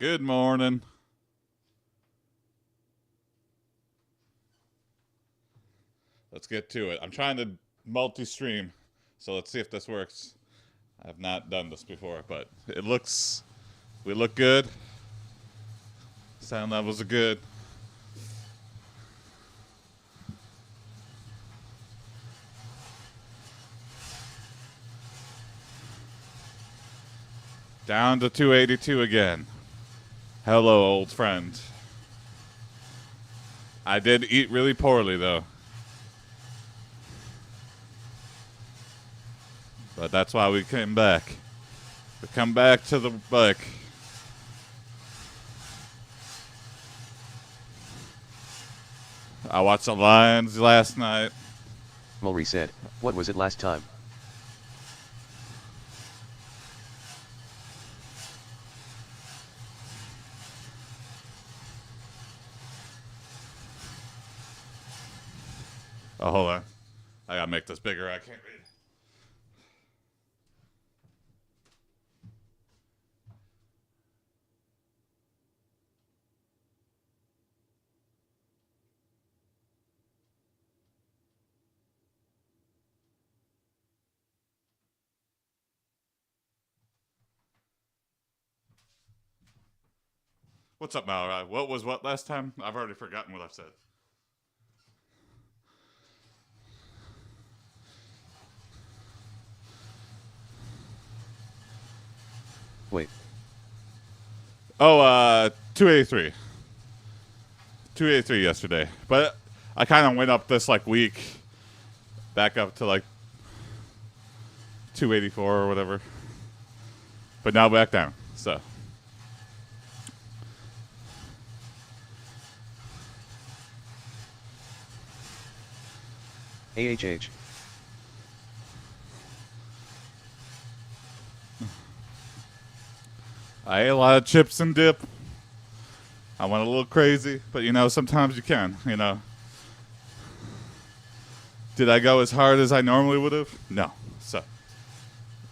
Good morning. Let's get to it. I'm trying to multi-stream, so let's see if this works. I've not done this before, but we look good. Sound levels are good. Down to 282 again. Hello, old friend. I did eat really poorly, though. But that's why we came back. We come back to the bike. I watched the Lions last night. Mulry said, "What was it last time?" Oh, hold on. I gotta make this bigger. I can't read. What's up, Malroy? What was what last time? I've already forgotten what I've said. Wait. Oh, 283. 283 yesterday. But I kind of went up this like week, back up to like 284 or whatever. But now back down. So AHH. I ate a lot of chips and dip. I went a little crazy, but you know, sometimes you can, you know. Did I go as hard as I normally would have? No. So,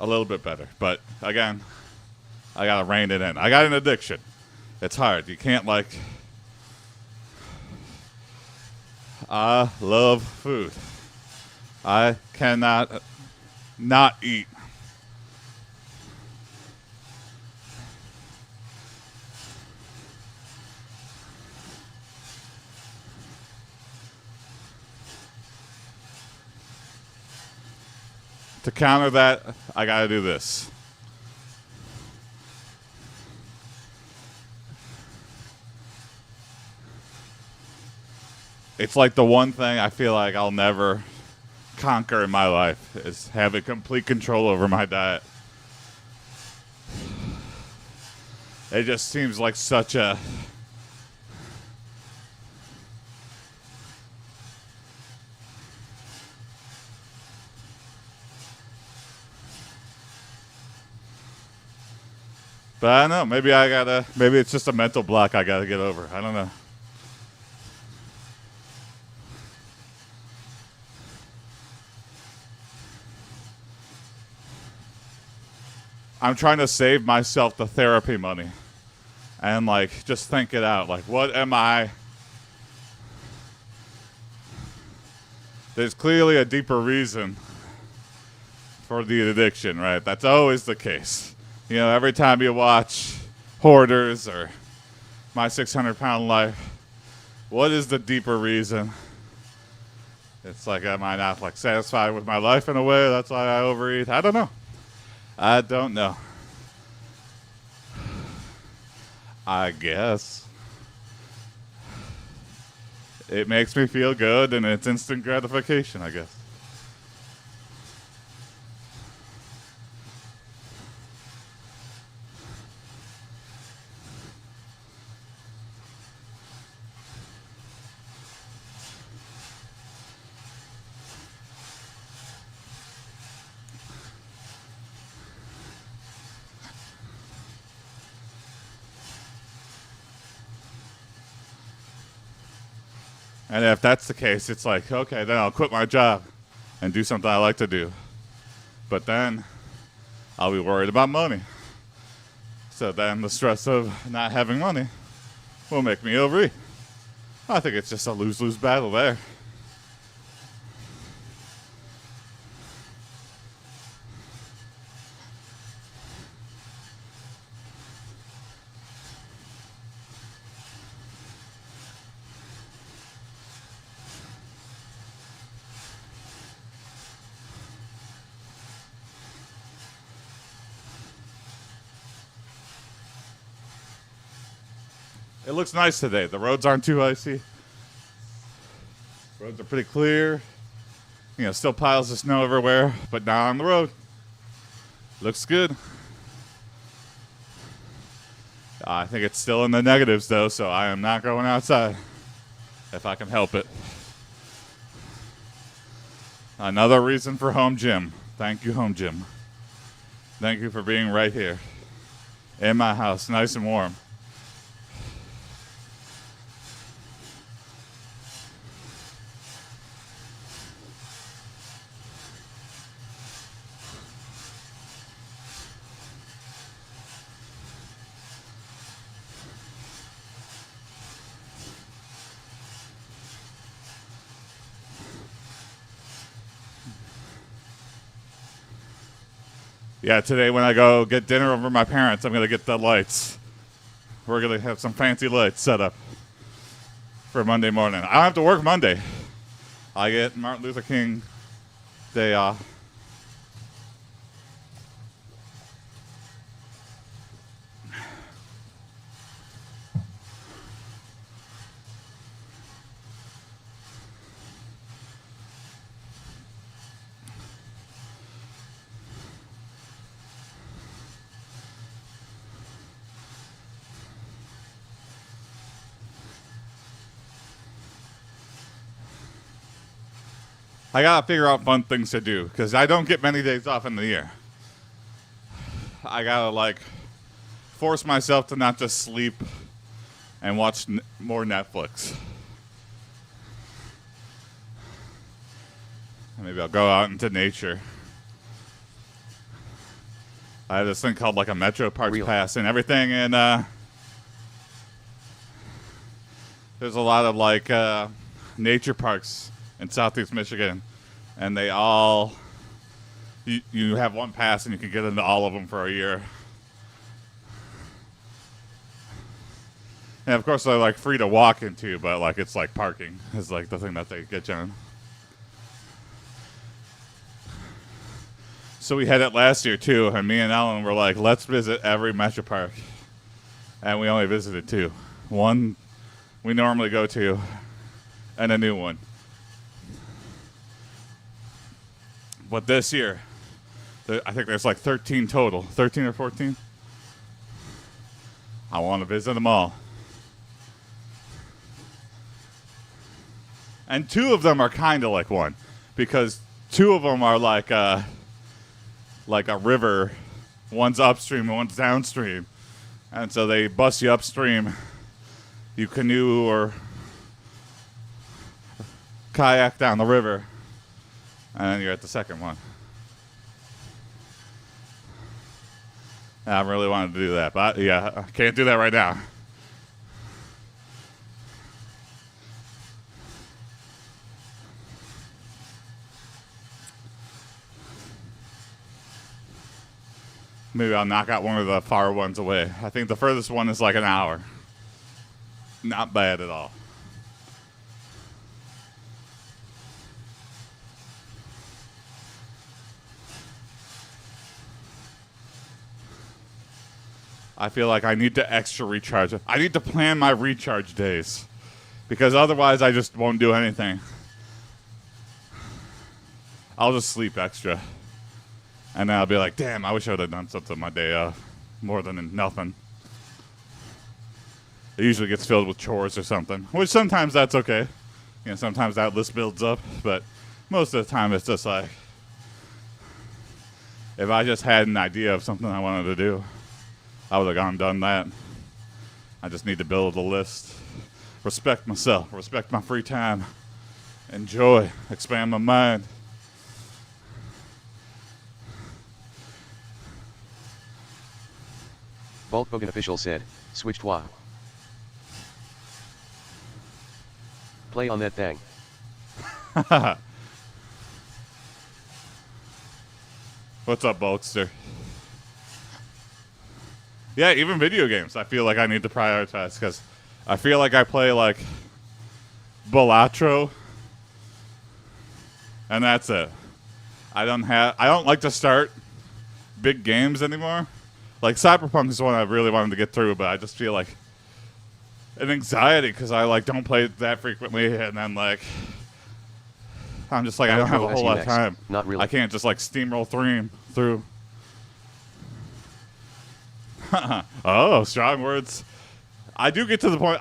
a little bit better. But again, I got to rein it in. I got an addiction. It's hard. You can't, like. I love food. I cannot not eat. To counter that, I got to do this. It's like the one thing I feel like I'll never conquer in my life is having complete control over my diet. It just seems like such a But I don't know. Maybe it's just a mental block I gotta get over. I don't know. I'm trying to save myself the therapy money and like just think it out. Like, what am I? There's clearly a deeper reason for the addiction, right? That's always the case. You know, every time you watch Hoarders or My 600-Pound Life, what is the deeper reason? It's like, am I not like satisfied with my life in a way? That's why I overeat. I don't know. I don't know. I guess it makes me feel good and it's instant gratification, I guess. And if that's the case, it's like, okay, then I'll quit my job and do something I like to do. But then I'll be worried about money. So then the stress of not having money will make me overeat. I think it's just a lose-lose battle there. It looks nice today. The roads aren't too icy. Roads are pretty clear. You know, still piles of snow everywhere, but not on the road. Looks good. I think it's still in the negatives, though, so I am not going outside if I can help it. Another reason for home gym. Thank you, home gym. Thank you for being right here in my house, nice and warm. Yeah, today when I go get dinner over my parents, I'm going to get the lights. We're going to have some fancy lights set up for Monday morning. I don't have to work Monday. I get Martin Luther King Day off. I gotta figure out fun things to do because I don't get many days off in the year. I gotta like force myself to not just sleep and watch more Netflix. Maybe I'll go out into nature. I have this thing called like a Metro Parks Pass and everything, and there's a lot of like nature parks in Southeast Michigan, and they all, you have one pass and you can get into all of them for a year. And of course they're like free to walk into, but like it's like parking is like the thing that they get you on. So we had it last year too, and me and Ellen were like, let's visit every Metro Park. And we only visited two. One we normally go to, and a new one. But this year, I think there's like 13 total. 13 or 14? I want to visit them all. And two of them are kind of like one. Because two of them are like a river. One's upstream and one's downstream. And so they bust you upstream. You canoe or kayak down the river. And then you're at the second one. And I really wanted to do that, but yeah, I can't do that right now. Maybe I'll knock out one of the far ones away. I think the furthest one is like an hour. Not bad at all. I feel like I need to extra recharge. I need to plan my recharge days because otherwise I just won't do anything. I'll just sleep extra. And then I'll be like, damn, I wish I would have done something my day off more than nothing. It usually gets filled with chores or something, which sometimes that's okay. You know, sometimes that list builds up, but most of the time it's just like, if I just had an idea of something I wanted to do, I would have gone and done that. I just need to build a list. Respect myself. Respect my free time. Enjoy. Expand my mind. Bulk Bogan official said, switch toi. Play on that thing. What's up, Bulkster? Yeah, even video games, I feel like I need to prioritize because I feel like I play like Balatro, and that's it. I don't like to start big games anymore. Like Cyberpunk is one I really wanted to get through, but I just feel like an anxiety because I like don't play it that frequently, and then like I'm just like I don't have a whole lot of time. Not really. I can't just like steamroll through. Oh, strong words. I do get to the point.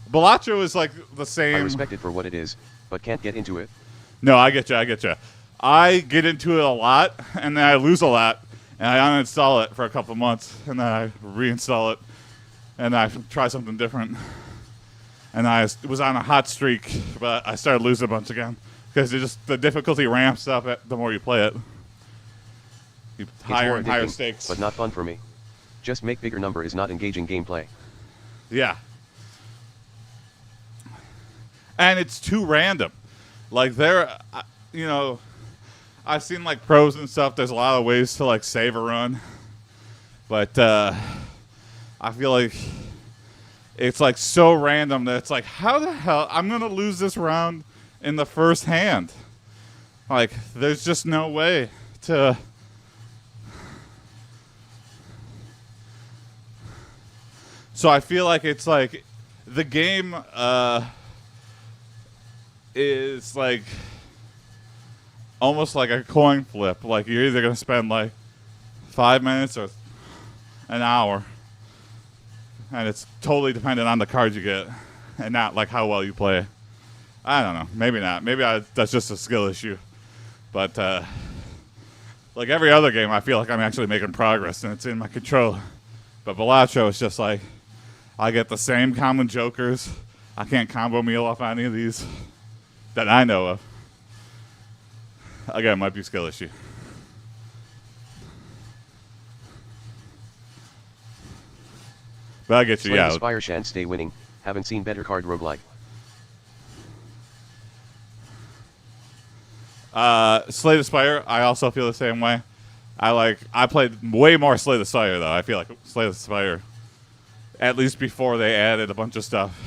Balatro is like the same. I respect it for what it is, but can't get into it. No, I get you. I get into it a lot, and then I lose a lot, and I uninstall it for a couple months, and then I reinstall it, and I try something different. And I was on a hot streak, but I started losing a bunch again because the difficulty ramps up the more you play it. Higher and higher stakes, but not fun for me. Just make bigger number is not engaging gameplay. Yeah. And it's too random. Like I've seen like pros and stuff. There's a lot of ways to like save a run, but I feel like it's like so random that it's like, how the hell I'm gonna lose this round in the first hand? Like, there's just no way to. So I feel like it's like the game is like almost like a coin flip. Like you're either going to spend like 5 minutes or an hour. And it's totally dependent on the cards you get and not like how well you play. I don't know. Maybe not. Maybe that's just a skill issue. But like every other game, I feel like I'm actually making progress and it's in my control. But Balatro is just like, I get the same common jokers. I can't combo meal off any of these that I know of. Again, it might be a skill issue. But I get you, yeah. Spire shan't stay winning. Haven't seen better card roguelike. Slay the Spire, I also feel the same way. I played way more Slay the Spire though. I feel like Slay the Spire, at least before they added a bunch of stuff.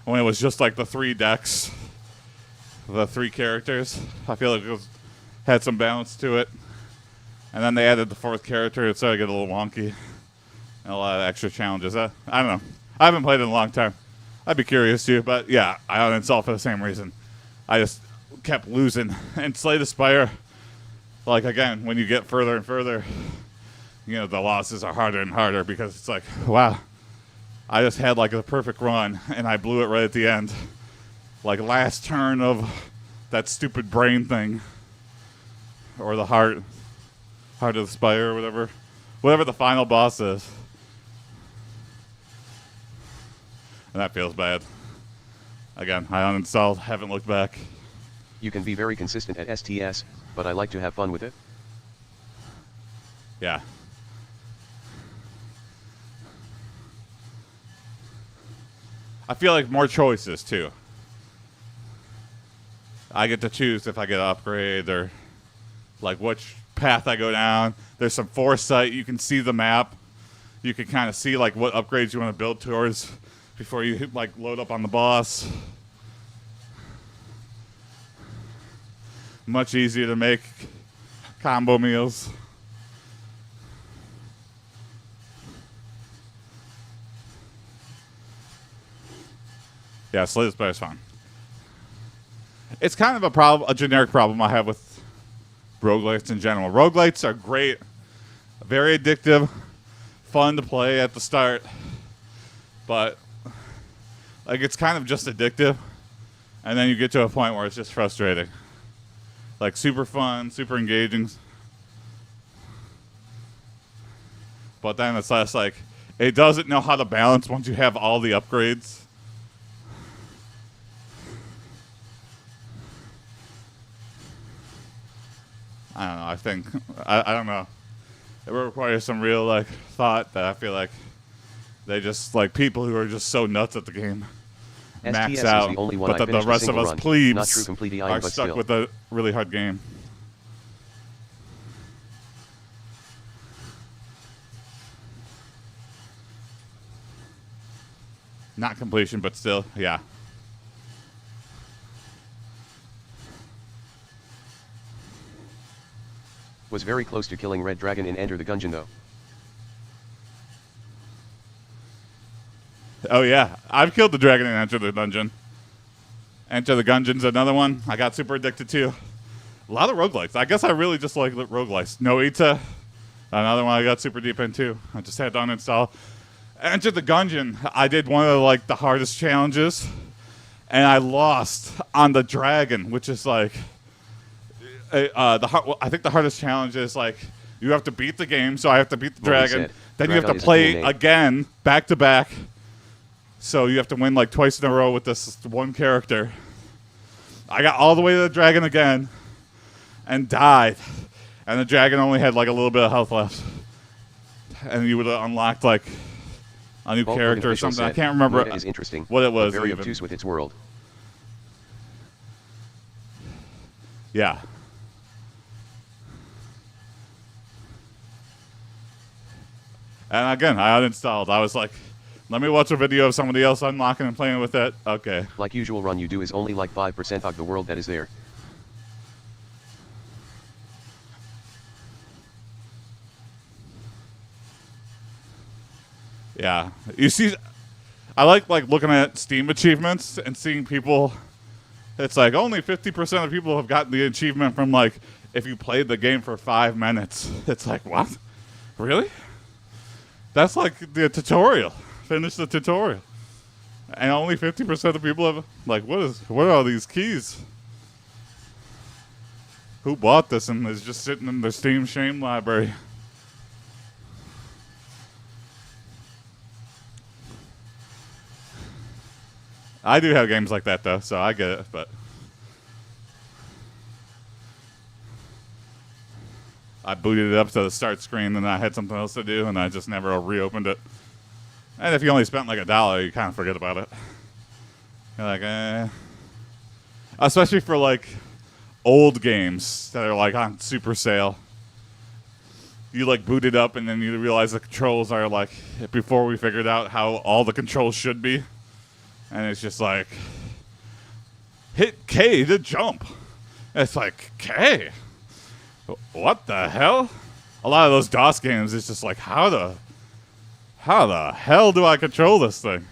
When it was just like the 3 decks, the 3 characters, I feel like had some balance to it. And then they added the 4th character, it started to get a little wonky. And a lot of extra challenges. I don't know. I haven't played it in a long time. I'd be curious too, but yeah, I uninstalled for the same reason. I just kept losing. And Slay the Spire, like again, when you get further and further, the losses are harder and harder because it's like, wow, I just had like a perfect run and I blew it right at the end. Like last turn of that stupid brain thing. Or the heart of the Spire or whatever. Whatever the final boss is. And that feels bad. Again, I uninstalled, haven't looked back. You can be very consistent at STS, but I like to have fun with it. Yeah. I feel like more choices, too. I get to choose if I get an upgrade or like which path I go down. There's some foresight. You can see the map. You can kind of see like what upgrades you want to build towards before you like load up on the boss. Much easier to make combo meals. Yeah, Slay the Spire is fun. It's kind of a generic problem I have with roguelites in general. Roguelites are great, very addictive, fun to play at the start, but like it's kind of just addictive, and then you get to a point where it's just frustrating. Like super fun, super engaging, but then it's less like it doesn't know how to balance once you have all the upgrades. I don't know. I don't know. It requires some real like thought that I feel like they just like people who are just so nuts at the game max STS out, was the only one but I that the finished a rest of single us run. plebes Not true complete EIM, are but stuck still. with a really hard game. Not completion, but still, yeah. Was very close to killing Red Dragon in Enter the Gungeon though. Oh yeah, I've killed the dragon in Enter the Dungeon. Enter the Gungeon's another one I got super addicted to. A lot of roguelikes. I guess I really just like roguelikes. Noita, another one I got super deep into. I just had to uninstall. Enter the Gungeon, I did one of like the hardest challenges, and I lost on the dragon, which is like I think the hardest challenge is like you have to beat the game, so I have to beat the Well dragon. said. Then you have Dragon to is a play cool name. again, back to back. So you have to win like twice in a row with this one character. I got all the way to the dragon again and died. And the dragon only had like a little bit of health left. And you would have unlocked like a new Bulk character or Official something. I said, can't remember Noita is interesting, what it but was. very even. obtuse with its world. Yeah. And again, I uninstalled. I was like, let me watch a video of somebody else unlocking and playing with it. Okay. Like usual run you do is only like 5% of the world that is there. Yeah. You see, I like looking at Steam achievements and seeing people. It's like only 50% of people have gotten the achievement from like if you played the game for 5 minutes. It's like, what? Really? That's like the tutorial. Finish the tutorial. And only 50% of people have like what are all these keys? Who bought this and is just sitting in their Steam shame library? I do have games like that though, so I get it, but I booted it up to the start screen and I had something else to do and I just never reopened it. And if you only spent like $1, you kind of forget about it. You're like, eh. Especially for like old games that are like on super sale. You like boot it up and then you realize the controls are like before we figured out how all the controls should be. And it's just like, hit K to jump. It's like, K? What the hell? A lot of those DOS games, it's just like, how the hell do I control this thing?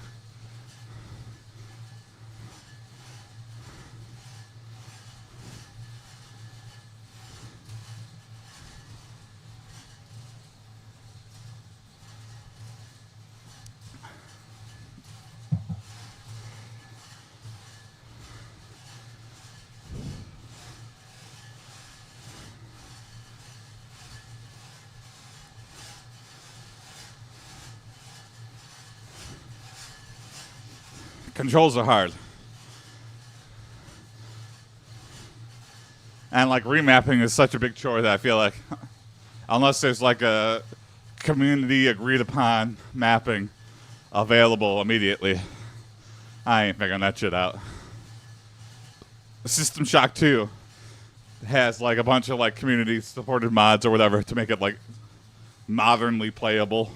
Controls are hard. And like remapping is such a big chore that I feel like unless there's like a community agreed upon mapping available immediately, I ain't figuring that shit out. System Shock 2 has like a bunch of like community supported mods or whatever to make it like modernly playable,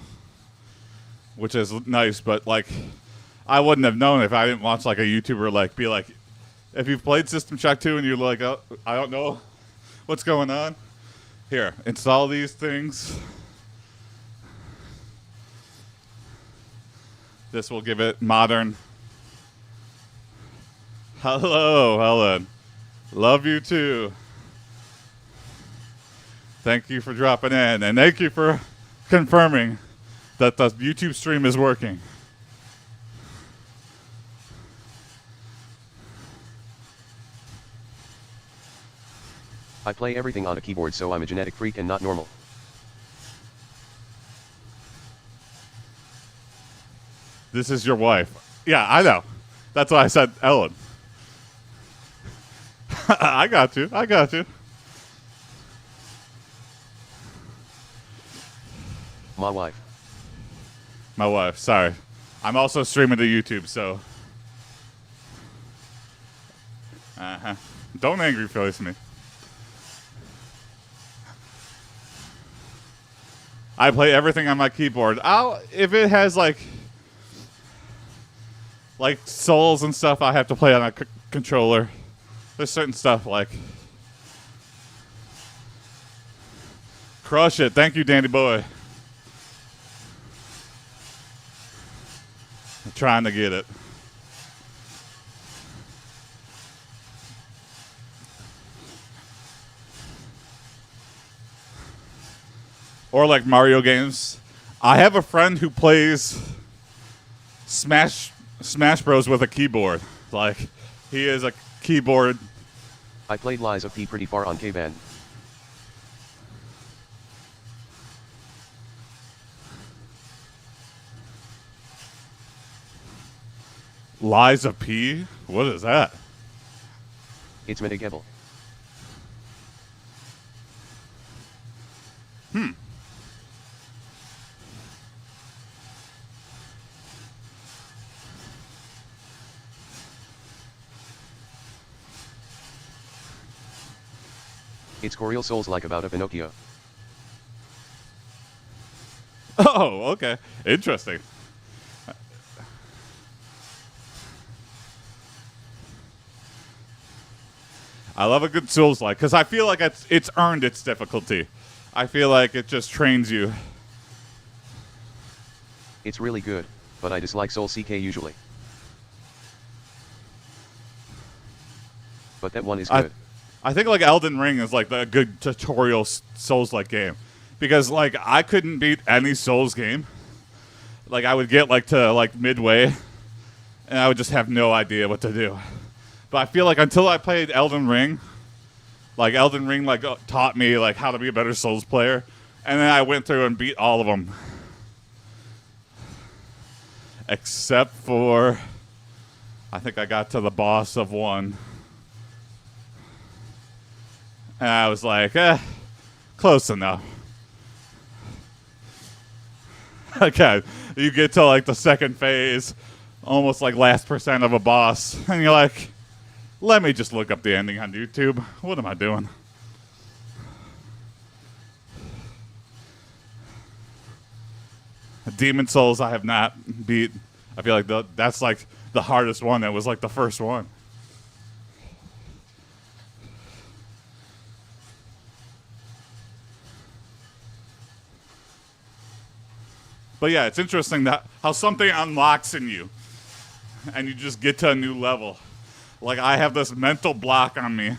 which is nice, but like I wouldn't have known if I didn't watch like a YouTuber like be like, if you've played System Shock 2 and you're like, oh, I don't know what's going on, here, install these things. This will give it modern. Hello, Helen. Love you too. Thank you for dropping in, and thank you for confirming that the YouTube stream is working. I play everything on a keyboard, so I'm a genetic freak and not normal. This is your wife. Yeah, I know. That's why I said Ellen. I got you. I got you. My wife. My wife, sorry. I'm also streaming to YouTube, so. Don't angry face me. I play everything on my keyboard. If it has like Souls and stuff, I have to play on a controller. There's certain stuff like Crush It. Thank you, Danny Boy. I'm trying to get it. Or like Mario games. I have a friend who plays Smash Bros with a keyboard. Like, he is a keyboard. I played Lies of P pretty far on K-Band. Lies of P? What is that? It's Metagebel. It's Coriel Souls like about a Pinocchio. Oh, okay. Interesting. I love a good Souls-like, because I feel like it's earned its difficulty. I feel like it just trains you. It's really good, but I dislike Soul CK usually. But that one is good. I think like Elden Ring is like a good tutorial Souls-like game, because like I couldn't beat any Souls game. Like I would get like to like midway, and I would just have no idea what to do. But I feel like until I played Elden Ring, like taught me like how to be a better Souls player, and then I went through and beat all of them, except for I think I got to the boss of one. And I was like, close enough. Okay, you get to like the second phase, almost like last percent of a boss, and you're like, let me just look up the ending on YouTube. What am I doing? Demon Souls I have not beat. I feel like that's like the hardest one. That was like the first one. But yeah, it's interesting that how something unlocks in you, and you just get to a new level. Like I have this mental block on me.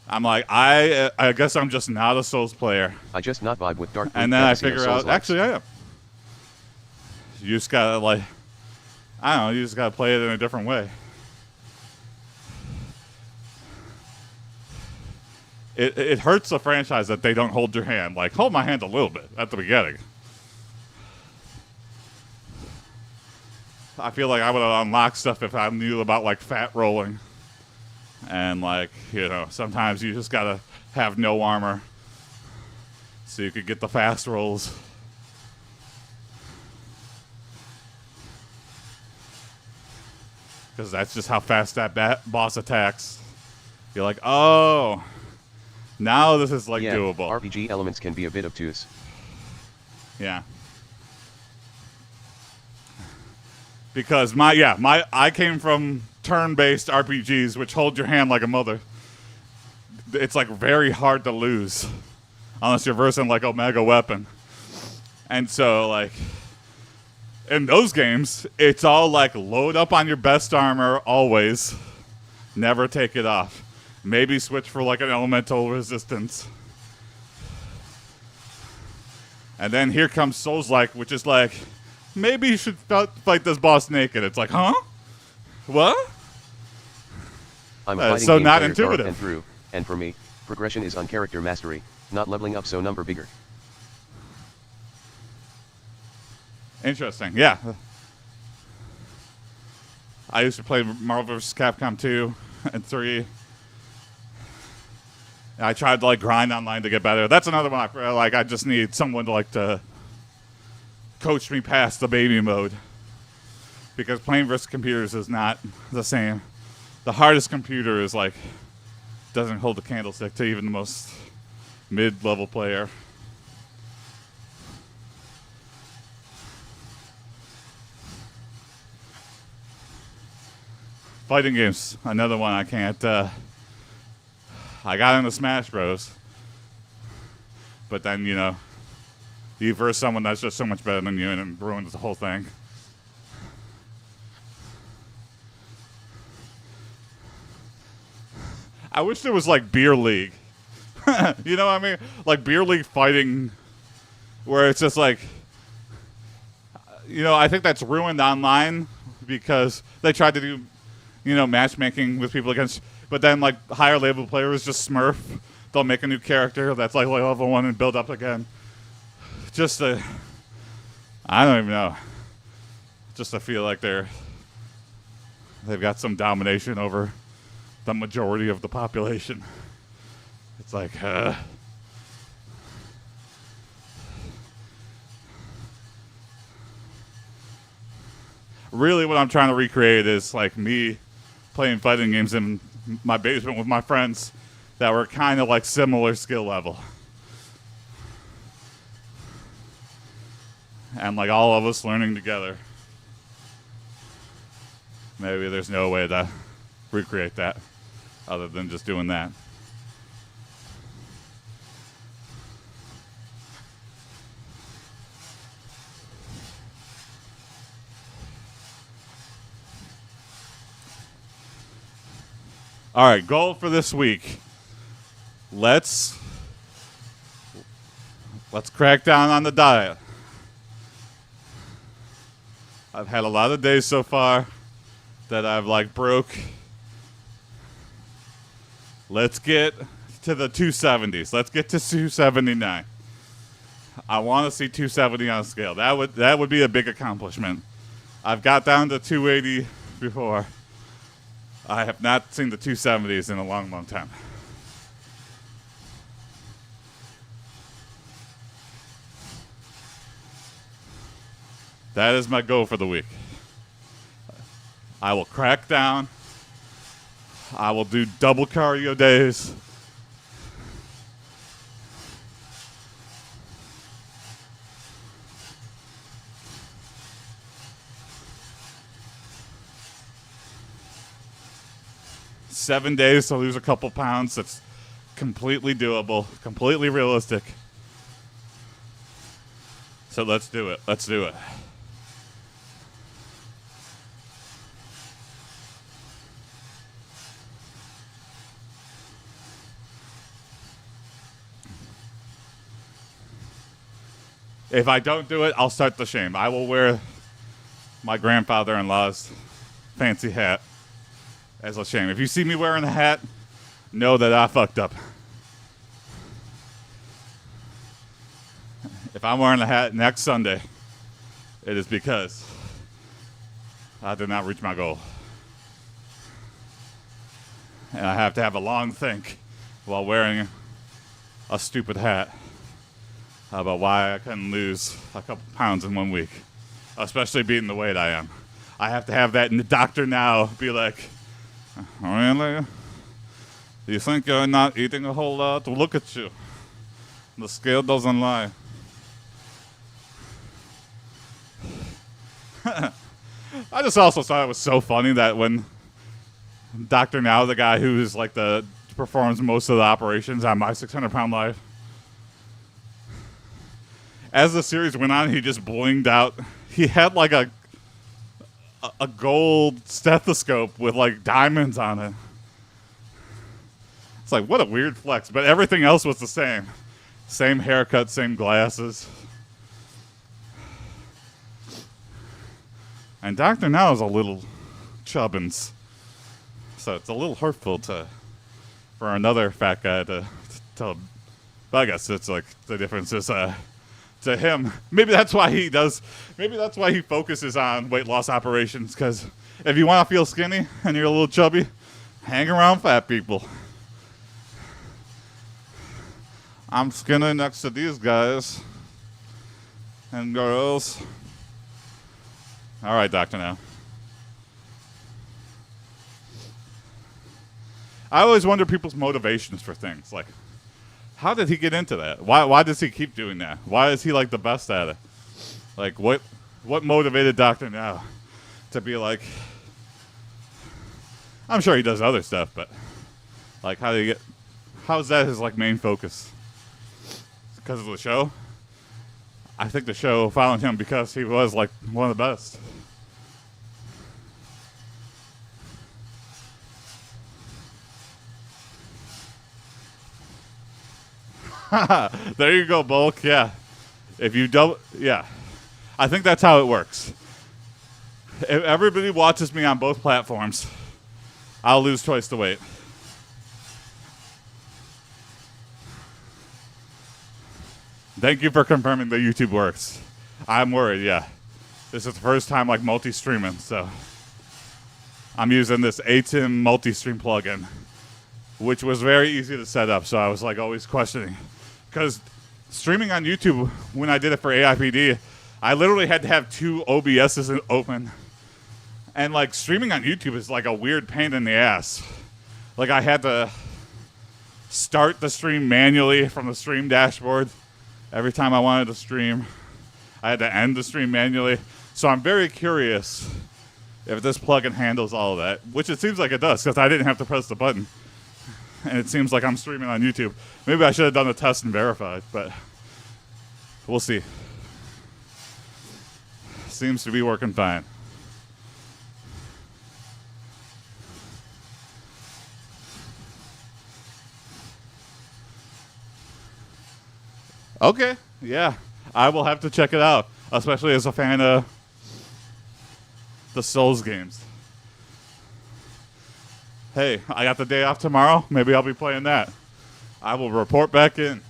I'm like, I guess I'm just not a Souls player. I just not vibe with dark. And then I figure out, actually I am. You just gotta like, I don't know, you just gotta play it in a different way. It hurts the franchise that they don't hold your hand. Like, hold my hand a little bit at the beginning. I feel like I would have unlocked stuff if I knew about, like, fat rolling. And, like, you know, sometimes you just gotta have no armor so you could get the fast rolls. Because that's just how fast that boss attacks. You're like, oh... Now this is like doable. RPG elements can be a bit obtuse. Yeah. Because I came from turn-based RPGs which hold your hand like a mother. It's like very hard to lose unless you're versing like Omega Weapon. And so like in those games, it's all like load up on your best armor always. Never take it off. Maybe switch for like an elemental resistance. And then here comes Souls-like, which is like, maybe you should fight this boss naked. It's like, huh? What? I'm fighting so game not players dark intuitive. and through, and for me, progression is on character mastery, not leveling up so number bigger. Interesting, yeah. I used to play Marvel vs. Capcom 2 and 3. And I tried to like grind online to get better. That's another one. I just need someone to like to coach me past the baby mode, because playing versus computers is not the same. The hardest computer is like doesn't hold a candlestick to even the most mid-level player. Fighting games, another one I can't. I got into Smash Bros, but then you verse someone that's just so much better than you, and it ruins the whole thing. I wish there was like beer league. You know what I mean? Like beer league fighting, where it's just like, I think that's ruined online because they tried to do, matchmaking with people against, but then like higher level players just smurf. They'll make a new character that's like level 1 and build up again. Just I don't even know. Just to feel like they've got some domination over the majority of the population. It's like, really what I'm trying to recreate is like me playing fighting games in my basement with my friends that were kind of like similar skill level. And like all of us learning together. Maybe there's no way to recreate that other than just doing that. All right, goal for this week. Let's crack down on the diet. I've had a lot of days so far that I've like broke. Let's get to the 270s. Let's get to 279. I want to see 270 on a scale. That would be a big accomplishment. I've got down to 280 before. I have not seen the 270s in a long, long time. That is my goal for the week. I will crack down. I will do double cardio days. Seven days to lose a couple pounds. That's completely doable, completely realistic. So let's do it. Let's do it. If I don't do it, I'll start the shame. I will wear my grandfather-in-law's fancy hat as a shame. If you see me wearing a hat, know that I fucked up. If I'm wearing a hat next Sunday, it is because I did not reach my goal. And I have to have a long think while wearing a stupid hat about why I couldn't lose a couple pounds in 1 week, especially being the weight I am. I have to have that doctor now be like, really? You think you're not eating a whole lot? Look at you. The scale doesn't lie. I just also thought it was so funny that when Dr. Now, the guy who's like performs most of the operations on My 600-Pound Life, as the series went on, he just blinged out. He had like a gold stethoscope with like diamonds on it. It's like, what a weird flex. But everything else was the same. Same haircut, same glasses. And Dr. Now is a little chubbins. So it's a little hurtful for another fat guy to tell. But I guess it's like the difference is to him. Maybe that's why he does. Maybe that's why he focuses on weight loss operations. Because if you want to feel skinny and you're a little chubby, hang around fat people. I'm skinning next to these guys and girls. All right, Dr. Now. I always wonder people's motivations for things. Like, how did he get into that? Why does he keep doing that? Why is he like the best at it? Like, what motivated Dr. Now to be like, I'm sure he does other stuff, but like, how's that his like main focus? Because of the show? I think the show found him because he was like one of the best. There you go, Bulk. Yeah. If you don't, yeah. I think that's how it works. If everybody watches me on both platforms, I'll lose twice the weight. Thank you for confirming that YouTube works. I'm worried, yeah. This is the first time like multi-streaming, so I'm using this ATEM multi-stream plugin, which was very easy to set up, so I was like always questioning. Because streaming on YouTube, when I did it for AIPD, I literally had to have 2 OBSs open. And like streaming on YouTube is like a weird pain in the ass. Like I had to start the stream manually from the stream dashboard every time I wanted to stream. I had to end the stream manually. So I'm very curious if this plugin handles all of that, which it seems like it does because I didn't have to press the button. And it seems like I'm streaming on YouTube. Maybe I should have done the test and verified, but we'll see. Seems to be working fine. Okay, yeah. I will have to check it out, especially as a fan of the Souls games. Hey, I got the day off tomorrow. Maybe I'll be playing that. I will report back in.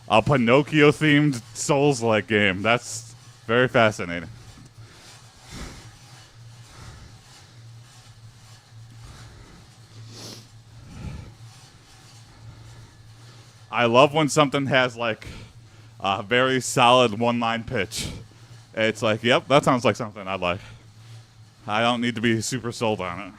A Pinocchio-themed Souls-like game. That's very fascinating. I love when something has like a very solid one-line pitch. It's like, yep, that sounds like something I'd like. I don't need to be super sold on it.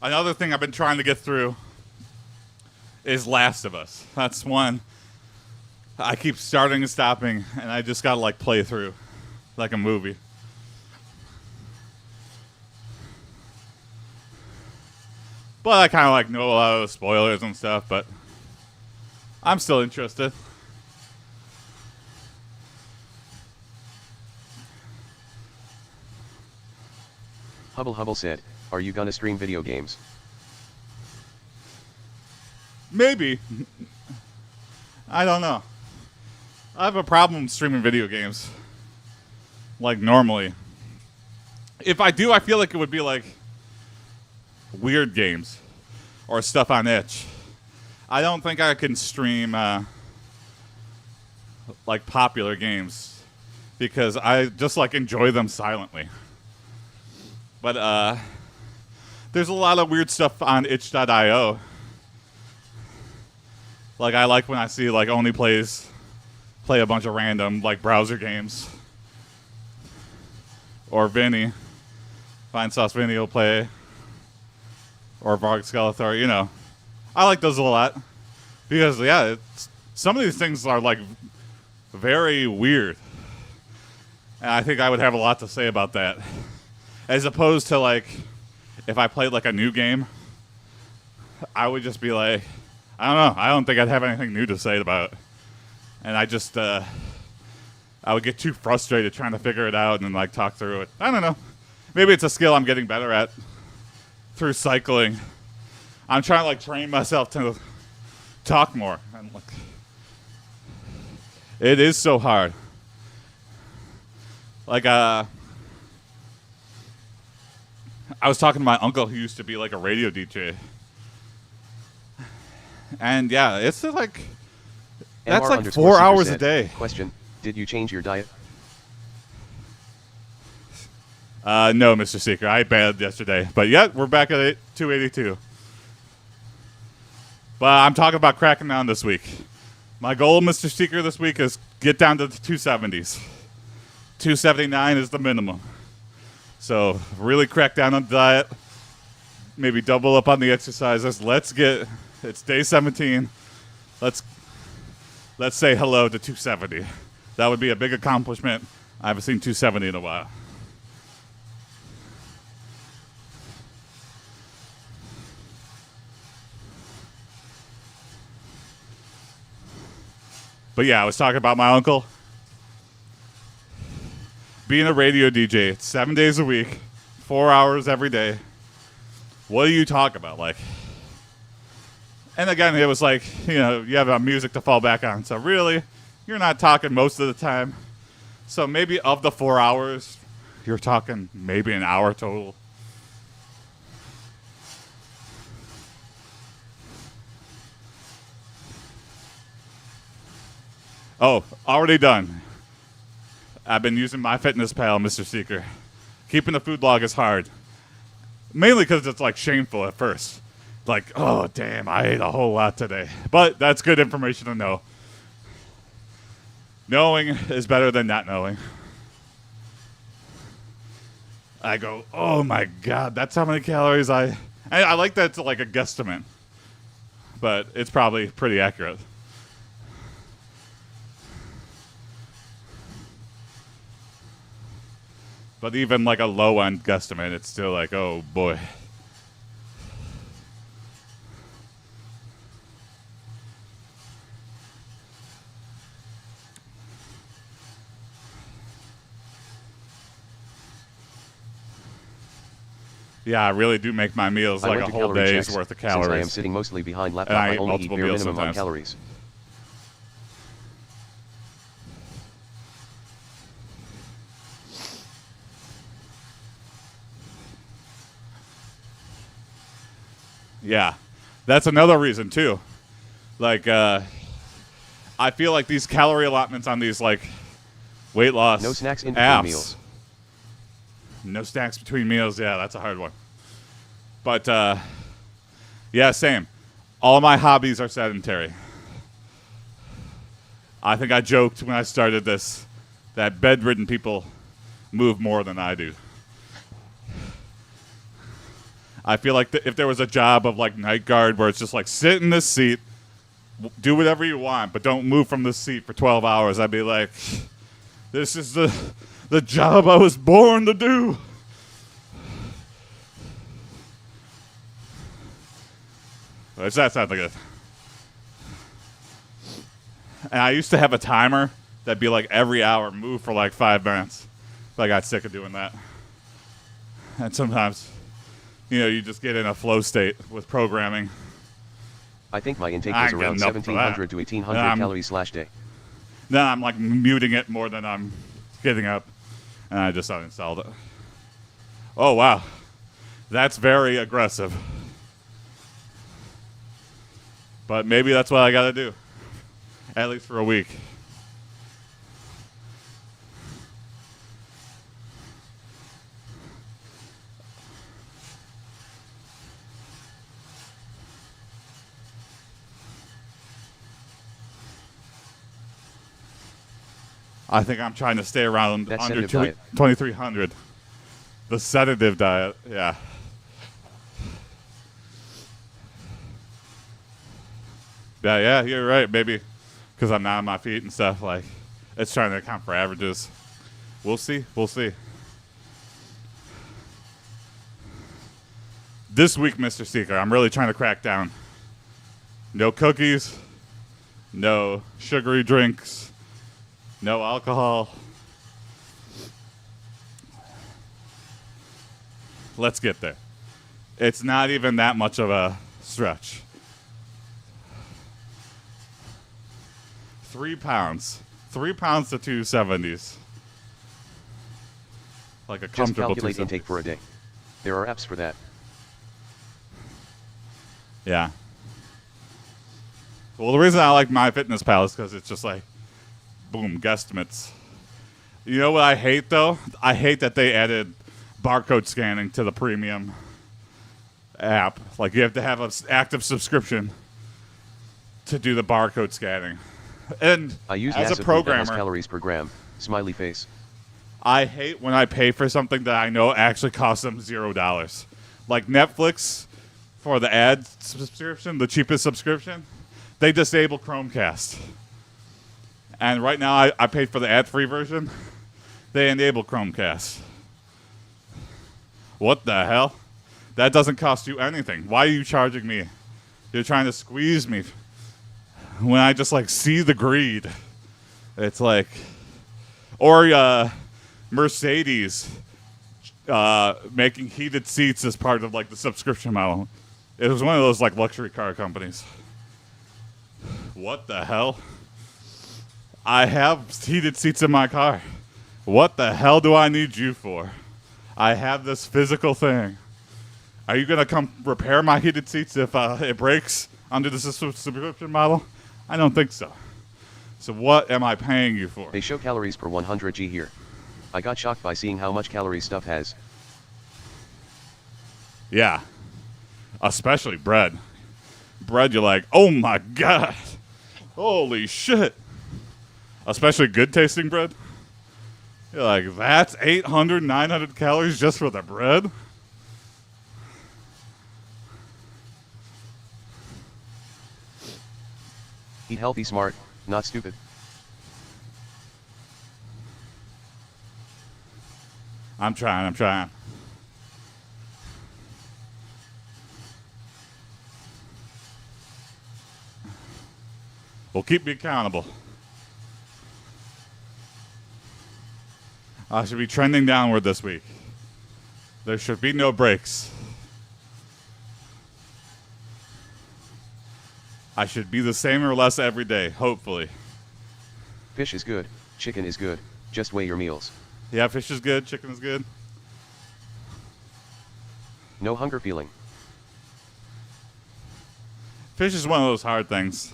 Another thing I've been trying to get through is Last of Us. That's one I keep starting and stopping, and I just gotta like play through like a movie. But I kind of like know a lot of the spoilers and stuff, but I'm still interested. Hubble said, are you gonna stream video games? Maybe. I don't know. I have a problem streaming video games. Like normally. If I do, I feel like it would be like weird games or stuff on itch. I don't think I can stream like popular games because I just like enjoy them silently. But there's a lot of weird stuff on itch.io. Like I like when I see like only play a bunch of random like browser games. Or Vinny. Fine Sauce Vinny will play. Or Varg Skeletor, you know. I like those a lot. Because yeah, some of these things are like very weird. And I think I would have a lot to say about that. As opposed to like if I played like a new game, I would just be like, I don't know. I don't think I'd have anything new to say about it. And I just, I would get too frustrated trying to figure it out and then like talk through it. I don't know. Maybe it's a skill I'm getting better at through cycling. I'm trying to like train myself to talk more. And like, It is so hard. Like, I was talking to my uncle who used to be like a radio DJ. And yeah, it's like, that's MR like _ 4 Seeker hours a said, day. Question, did you change your diet? No, Mr. Seeker, I bailed yesterday. But yet, we're back at 282. But I'm talking about cracking down this week. My goal, Mr. Seeker, this week is get down to the 270s. 279 is the minimum. So really crack down on the diet. Maybe double up on the exercises. It's day 17. Let's say hello to 270. That would be a big accomplishment. I haven't seen 270 in a while. But yeah, I was talking about my uncle. Being a radio DJ, it's 7 days a week, 4 hours every day. What do you talk about? Like, and again, it was like, you have music to fall back on. So really, you're not talking most of the time. So maybe of the 4 hours, you're talking maybe an hour total. Oh, already done. I've been using MyFitnessPal, Mr. Seeker. Keeping the food log is hard. Mainly because it's like shameful at first. Like, oh, damn, I ate a whole lot today. But that's good information to know. Knowing is better than not knowing. I go, oh my God, that's how many calories I like that it's like a guesstimate. But it's probably pretty accurate. But even like a low-end guesstimate, it's still like, oh boy. Yeah, I really do make my meals like a whole day's worth of calories. Since I am sitting mostly behind laptop, I I eat only eat multiple bare meals minimum on sometimes. calories. Yeah, that's another reason too. Like, I feel like these calorie allotments on these like weight loss No snacks in between apps. meals. No snacks between meals. Yeah, that's a hard one. But yeah, same. All my hobbies are sedentary. I think I joked when I started this that bedridden people move more than I do. I feel like if there was a job of like night guard where it's just like sit in this seat, do whatever you want, but don't move from this seat for 12 hours, I'd be like, this is the job I was born to do. Which that sounds like it. And I used to have a timer that'd be like every hour move for like 5 minutes. But I got sick of doing that. And sometimes, you just get in a flow state with programming. I think my intake I was ain't around getting up for 1,700 that. to 1,800 calories / day. Then I'm like muting it more than I'm getting up. And I just uninstalled it. Oh, wow. That's very aggressive. But maybe that's what I got to do. At least for a week. I think I'm trying to stay around That under sedative diet. 2,300. The sedative diet, yeah. Yeah, you're right, maybe. Because I'm not on my feet and stuff. Like, it's trying to account for averages. We'll see. This week, Mr. Seeker, I'm really trying to crack down. No cookies. No sugary drinks. No alcohol. Let's get there. It's not even that much of a stretch. 3 pounds. 3 pounds to 270s. Like a Just comfortable calculate 270s. intake for a day. There are apps for that. Yeah. Well, the reason I like MyFitnessPal is because it's just like, boom, guesstimates. You know what I hate, though? I hate that they added barcode scanning to the premium app. Like, you have to have an active subscription to do the barcode scanning. And I use as NASA a Food that has programmer, calories per gram. Smiley face. I hate when I pay for something that I know actually costs them $0. Like Netflix, for the ad subscription, the cheapest subscription, they disable Chromecast. And right now, I paid for the ad-free version. They enable Chromecast. What the hell? That doesn't cost you anything. Why are you charging me? You're trying to squeeze me. When I just, like, see the greed. It's like... Or, Mercedes making heated seats as part of, like, the subscription model. It was one of those, like, luxury car companies. What the hell? I have heated seats in my car. What the hell do I need you for? I have this physical thing. Are you going to come repair my heated seats if it breaks under the subscription model? I don't think so. So what am I paying you for? They show calories per 100 G here. I got shocked by seeing how much calories stuff has. Yeah. Especially bread. Bread, you're like, oh my God. Holy shit. Especially good tasting bread. You're like, that's 800, 900 calories just for the bread? Eat healthy, smart, not stupid. I'm trying. Well, keep me accountable. I should be trending downward this week. There should be no breaks. I should be the same or less every day, hopefully. Fish is good, chicken is good, just weigh your meals. Yeah, fish is good, chicken is good. No hunger feeling. Fish is one of those hard things.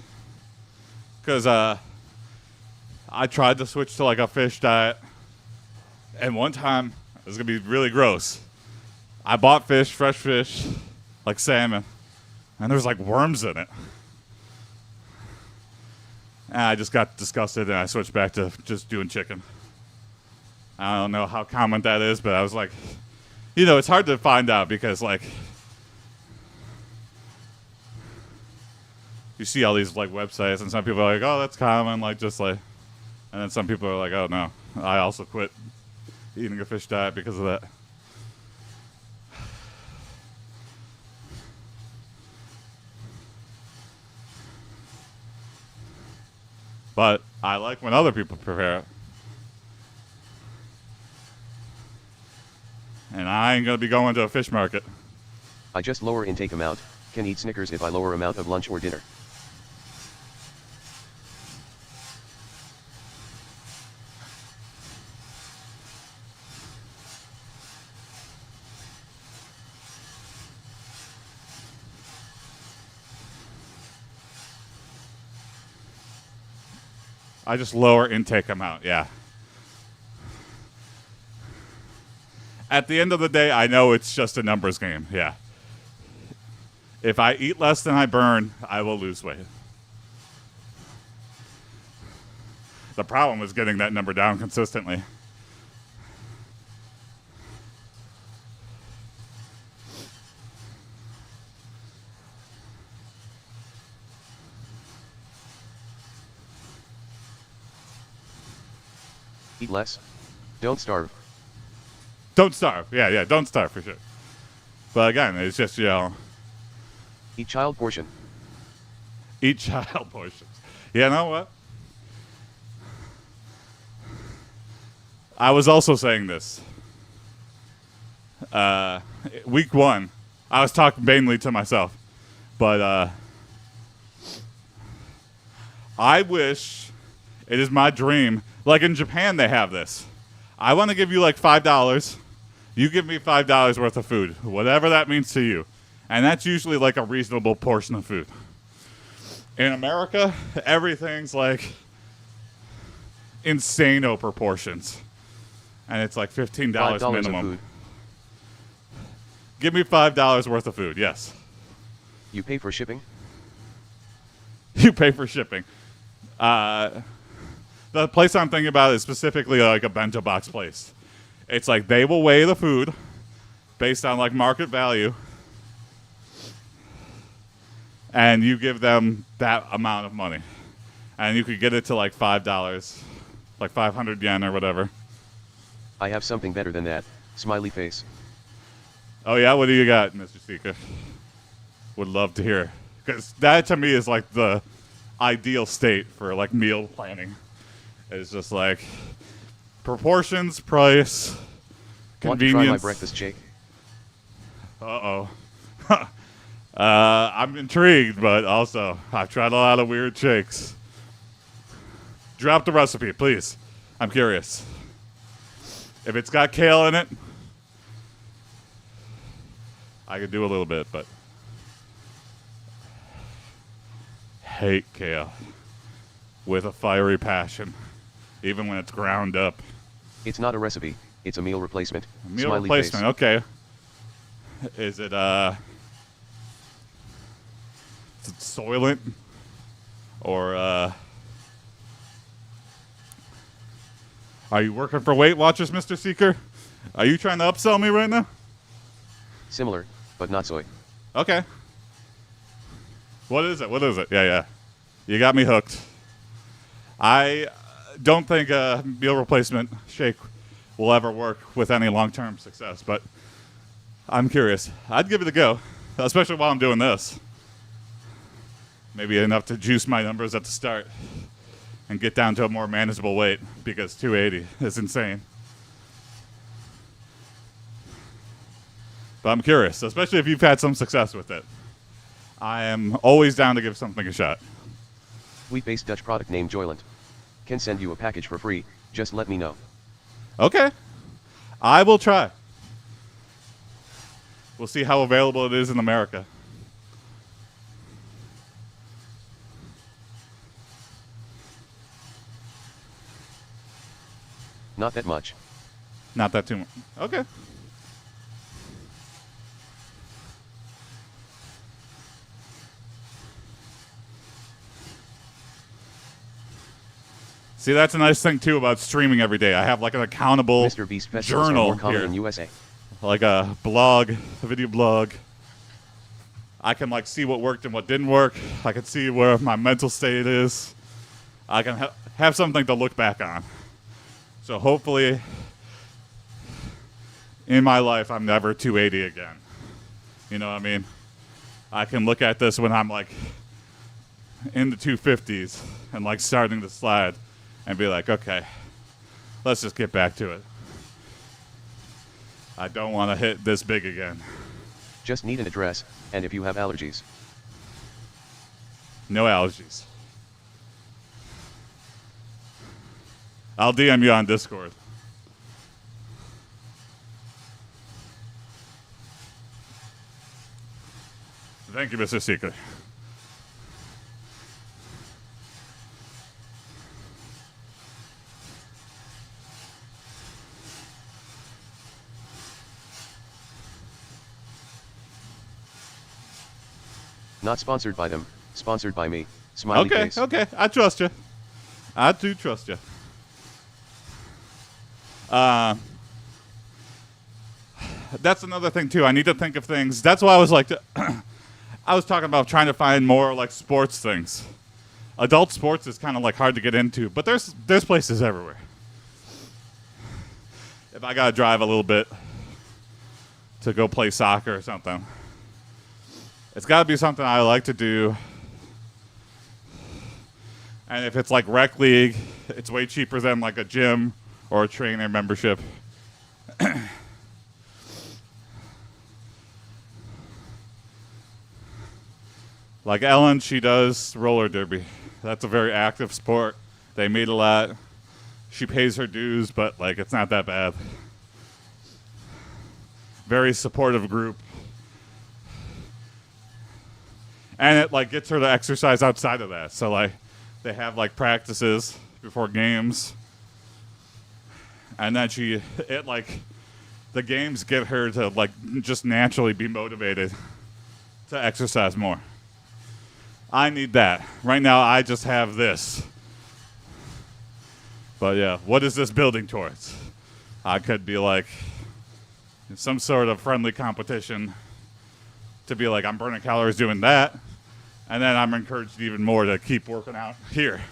Because I tried to switch to like a fish diet. And one time, it was going to be really gross. I bought fish, fresh fish, like salmon. And there was like worms in it. And I just got disgusted and I switched back to just doing chicken. I don't know how common that is, but I was like, you know, it's hard to find out because like, you see all these like websites and some people are like, oh, that's common, like just like, and then some people are like, oh no, I also quit eating a fish diet because of that. But I like when other people prepare it. And I ain't gonna be going to a fish market. I just lower intake amount, can eat Snickers if I lower amount of lunch or dinner. I just lower intake amount, yeah. At the end of the day, I know it's just a numbers game, yeah. If I eat less than I burn, I will lose weight. The problem is getting that number down consistently. Eat less. Don't starve. Don't starve. Yeah, don't starve for sure. But again, it's just, you know, Eat child portion. eat child portions. You know what? I was also saying this. Week 1, I was talking mainly to myself. But I wish It is my dream. Like in Japan, they have this. I want to give you like $5. You give me $5 worth of food, whatever that means to you. And that's usually like a reasonable portion of food. In America, everything's like insano proportions. And it's like $15 $5 minimum. of food. Give me $5 worth of food, yes. You pay for shipping? You pay for shipping. The place I'm thinking about is specifically like a bento box place. It's like they will weigh the food based on like market value, and you give them that amount of money, and you could get it to like $5, like 500 yen or whatever. I have something better than that. Smiley face. Oh yeah, what do you got, Mr. Seeker? Would love to hear, because that to me is like the ideal state for like meal planning. It's just like proportions, price, Want to convenience. try my breakfast shake? Uh-oh. I'm intrigued, but also I've tried a lot of weird shakes. Drop the recipe, please. I'm curious. If it's got kale in it, I could do a little bit, but hate kale with a fiery passion, even when it's ground up. It's not a recipe. It's a meal replacement. Meal Smiley replacement, face. okay. Is it Soylent? Or are you working for Weight Watchers, Mr. Seeker? Are you trying to upsell me right now? Similar, but not soy. Okay. What is it? What is it? Yeah. You got me hooked. I don't think a meal replacement shake will ever work with any long-term success, but I'm curious. I'd give it a go, especially while I'm doing this. Maybe enough to juice my numbers at the start and get down to a more manageable weight, because 280 is insane. But I'm curious, especially if you've had some success with it. I am always down to give something a shot. Wheat-based Dutch product named Joyland. Can send you a package for free, just let me know. Okay. I will try. We'll see how available it is in America. Not that much. Not that too much. Okay. See, that's a nice thing, too, about streaming every day. I have, like, an accountable Mr. Beast festivals are journal more common here. in USA. Like a blog, a video blog. I can, like, see what worked and what didn't work. I can see where my mental state is. I can have something to look back on. So hopefully, in my life, I'm never 280 again. You know what I mean? I can look at this when I'm, like, in the 250s and, like, starting to slide and be like, okay, let's just get back to it. I don't want to hit this big again. Just need an address, and if you have allergies. No allergies. I'll DM you on Discord. Thank you, Mr. Seeker. Not sponsored by them, sponsored by me. Smiley Okay, face. okay. I trust you. I do trust you. That's another thing too. I need to think of things. That's why I was like, I was talking about trying to find more like sports things. Adult sports is kind of like hard to get into, but there's places everywhere. If I gotta drive a little bit to go play soccer or something, it's gotta be something I like to do. And if it's like rec league, it's way cheaper than like a gym or a trainer membership. Like Ellen, she does roller derby. That's a very active sport. They meet a lot. She pays her dues, but like it's not that bad. Very supportive group. And it like gets her to exercise outside of that. So like they have like practices before games. And then the games get her to like just naturally be motivated to exercise more. I need that. Right now I just have this. But yeah, what is this building towards? I could be like in some sort of friendly competition to be like I'm burning calories doing that. And then I'm encouraged even more to keep working out here.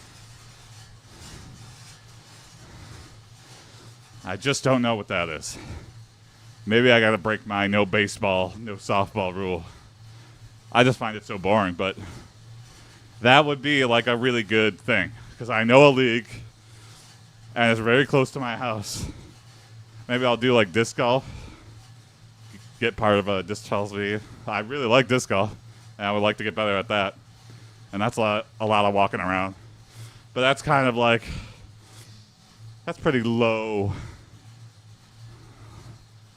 I just don't know what that is. Maybe I gotta break my no baseball, no softball rule. I just find it so boring, but that would be like a really good thing. Because I know a league, and it's very close to my house. Maybe I'll do like disc golf. Get part of a disc golf league. I really like disc golf, and I would like to get better at that. And that's a lot of walking around. But that's kind of like, that's pretty low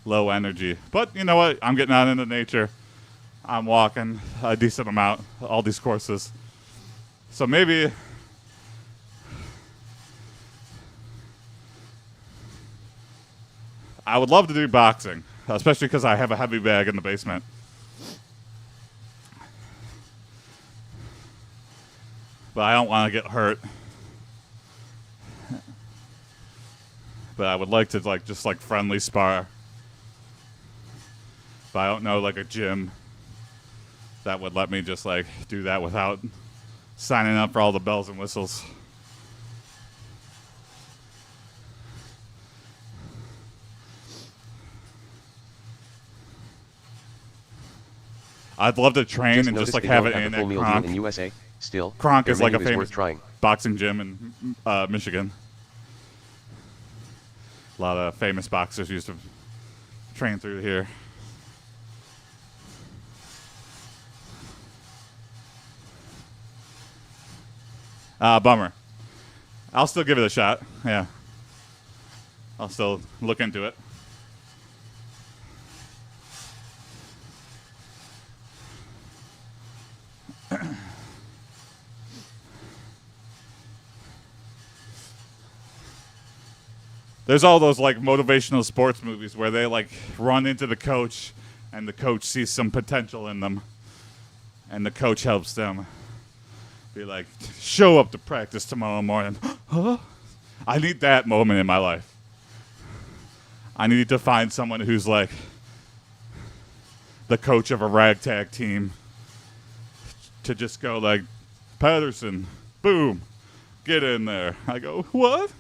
energy. But you know what? I'm getting out into nature. I'm walking a decent amount, all these courses. So maybe I would love to do boxing, especially because I have a heavy bag in the basement. But I don't want to get hurt. But I would like to just friendly spar. But I don't know like a gym that would let me just like do that without signing up for all the bells and whistles. I'd love to train and just like have it in at Kronk. In USA. Still, Kronk is like a is famous trying. boxing gym in Michigan. A lot of famous boxers used to train through here. Bummer. I'll still give it a shot. Yeah. I'll still look into it. There's all those like motivational sports movies where they like run into the coach and the coach sees some potential in them and the coach helps them be like, show up to practice tomorrow morning. Huh? I need that moment in my life. I need to find someone who's like the coach of a ragtag team to just go like, Patterson, boom, get in there. I go, what?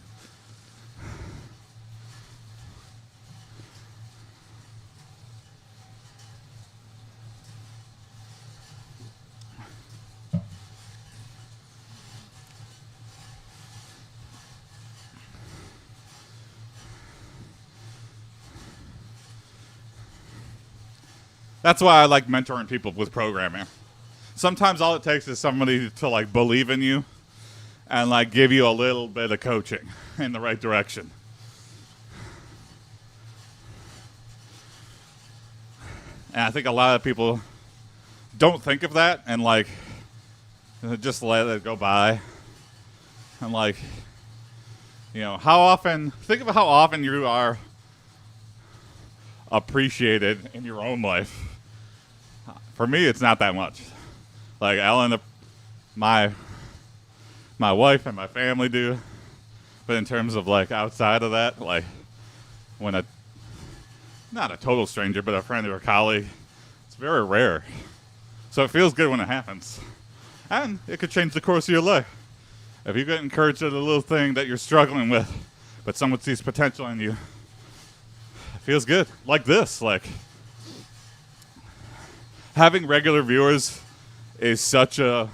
That's why I like mentoring people with programming. Sometimes all it takes is somebody to like believe in you and like give you a little bit of coaching in the right direction. And I think a lot of people don't think of that and like just let it go by. And like, you know, think of how often you are appreciated in your own life. For me, it's not that much. Like Ellen, my wife and my family do, but in terms of like outside of that, like when not a total stranger, but a friend or a colleague, it's very rare. So it feels good when it happens, and it could change the course of your life. If you get encouraged at a little thing that you're struggling with, but someone sees potential in you, it feels good. Like this, like. Having regular viewers is such a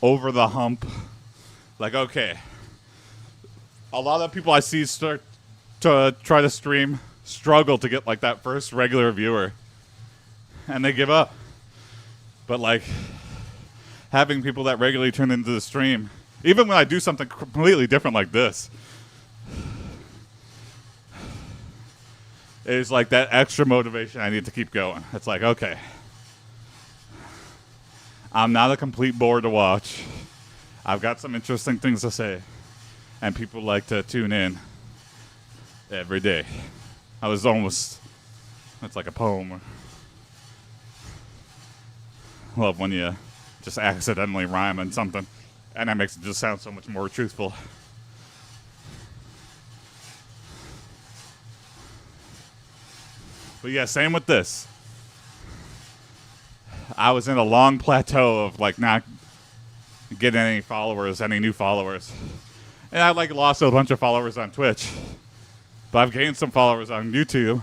over the hump. Like, okay, a lot of people I see start to try to stream struggle to get like that first regular viewer, and they give up. But like having people that regularly turn into the stream Even when I do something completely different like this, it's like that extra motivation I need to keep going. It's like, okay, I'm not a complete bore to watch. I've got some interesting things to say, and people like to tune in every day. I was almost, it's like a poem. Love when you just accidentally rhyme on something, and that makes it just sound so much more truthful. But yeah, same with this. I was in a long plateau of like not getting any followers, any new followers. And I like lost a bunch of followers on Twitch. But I've gained some followers on YouTube.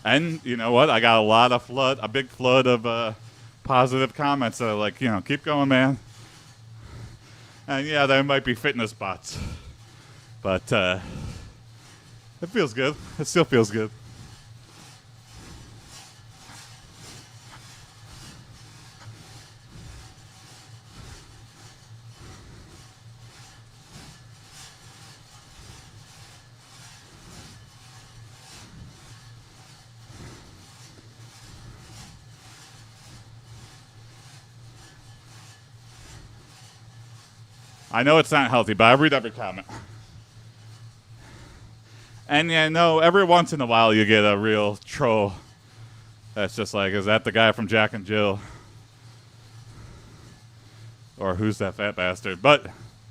And you know what? I got a big flood of positive comments that are like, keep going, man. And yeah, there might be fitness bots. But it feels good. It still feels good. I know it's not healthy, but I read every comment. And yeah, no, every once in a while you get a real troll that's just like, is that the guy from Jack and Jill? Or who's that fat bastard? But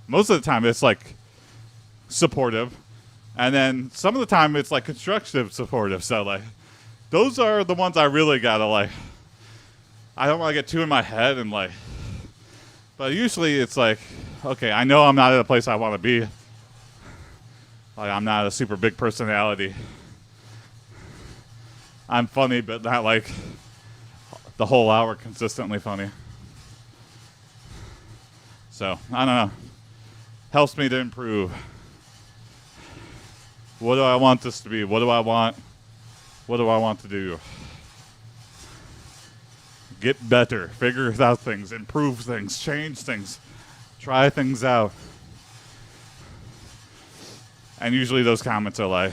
most of the time it's like supportive. And then some of the time it's like constructive supportive. So like, those are the ones I really gotta like, I don't want to get too in my head and like, but usually it's like, okay, I know I'm not at a place I want to be. Like, I'm not a super big personality. I'm funny, but not like the whole hour consistently funny. So, I don't know. Helps me to improve. What do I want this to be? What do I want? What do I want to do? Get better. Figure out things. Improve things. Change things. Try things out. And usually those comments are like,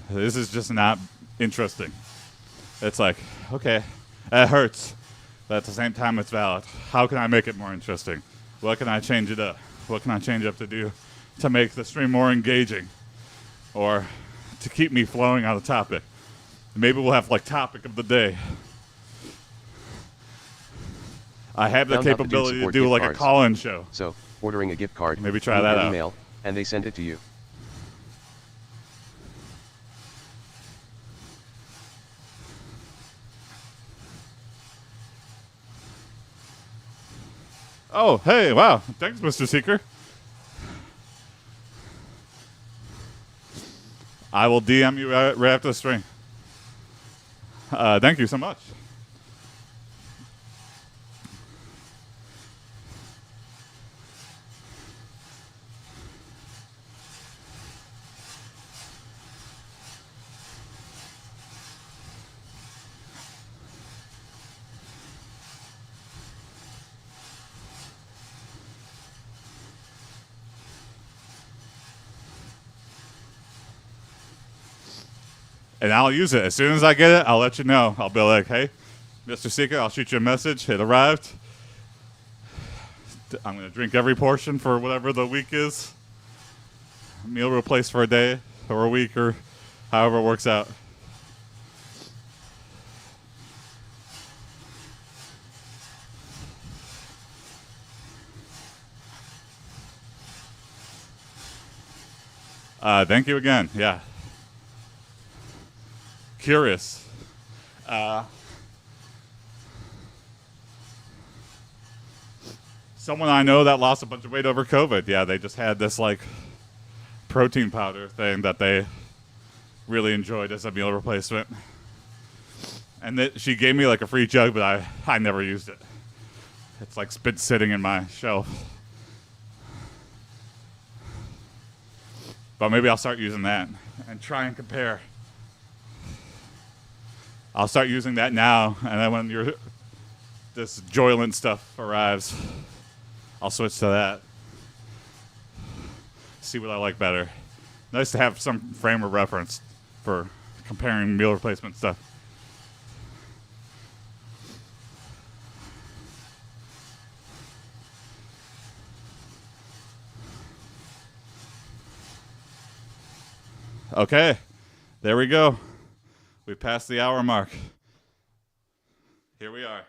this is just not interesting. It's like, okay, that hurts. But at the same time, it's valid. How can I make it more interesting? What can I change it up? What can I change up to do to make the stream more engaging? Or to keep me flowing on the topic? Maybe we'll have like topic of the day. I have the capability to do like a call-in show. So, ordering a gift card, maybe try that out. Email, and they send it to you. Oh, hey, wow. Thanks, Mr. Seeker. I will DM you right after the stream. Thank you so much. And I'll use it. As soon as I get it, I'll let you know. I'll be like, hey, Mr. Seeker, I'll shoot you a message. It arrived. I'm going to drink every portion for whatever the week is. Meal replaced for a day or a week or however it works out. Thank you again. Yeah. Curious. Someone I know that lost a bunch of weight over COVID. Yeah, they just had this like protein powder thing that they really enjoyed as a meal replacement. And she gave me like a free jug, but I never used it. It's like been sitting in my shelf. But maybe I'll start using that and try and compare. I'll start using that now, and then when this Joyland stuff arrives, I'll switch to that. See what I like better. Nice to have some frame of reference for comparing meal replacement stuff. Okay, there we go. We passed the hour mark. Here we are.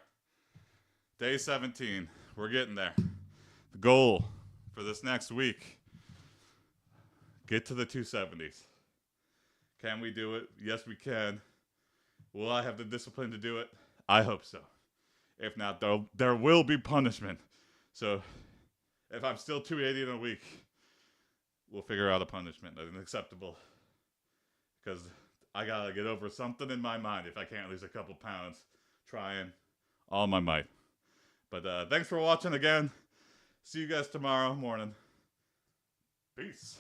Day 17. We're getting there. The goal for this next week, get to the 270s. Can we do it? Yes, we can. Will I have the discipline to do it? I hope so. If not, there will be punishment. So if I'm still 280 in a week, we'll figure out a punishment that's acceptable. Because I got to get over something in my mind if I can't lose a couple pounds trying all my might. But thanks for watching again. See you guys tomorrow morning. Peace.